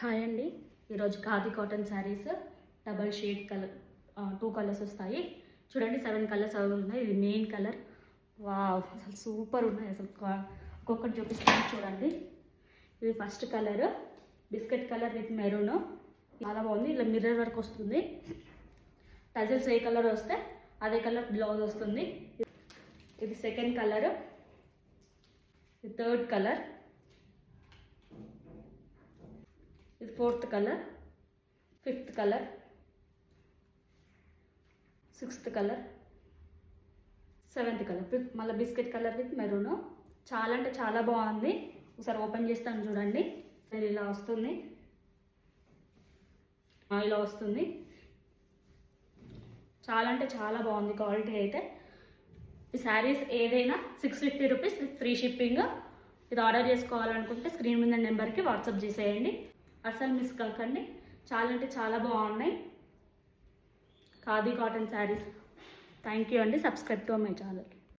Hi అండి, ఈరోజు khadi cotton saris double shade colour 2 colours వస్తాయి. చూడండి 7 కలర్స్ ఉన్నాయి. ఇది మెయిన్ కలర్. వావ్, అసలు సూపర్ ఉన్నాయి. అసలు ఒక్కొక్కటి చూపిస్తాను చూడండి. ఇది first colour biscuit colour with maroon. చాలా బాగుంది. ఇలా మిర్రర్ వర్క్ వస్తుంది. టజల్స్ ఏ కలర్ వస్తే అదే కలర్ బ్లౌజ్ వస్తుంది. ఇది సెకండ్ కలర్. ఇది థర్డ్ కలర్. ఇది fourth colour, fifth colour, sixth colour, seventh colour. మళ్ళీ బిస్కెట్ కలర్ విత్ మెరూన్. చాలా అంటే చాలా బాగుంది. ఒకసారి ఓపెన్ చేస్తాను చూడండి. ఇది ఇలా వస్తుంది, ఇలా వస్తుంది. చాలా అంటే చాలా బాగుంది క్వాలిటీ అయితే. ఈ శారీస్ ఏదైనా 650 రూపీస్ విత్ ఫ్రీ షిప్పింగ్. ఇది ఆర్డర్ చేసుకోవాలనుకుంటే స్క్రీన్ మీద నెంబర్కి వాట్సాప్ చేసేయండి. అసలు మిస్ కాకండి. చాలా అంటే చాలా బాగున్నాయి khadi cotton sarees. Thank you అండి. Subscribe to my channel.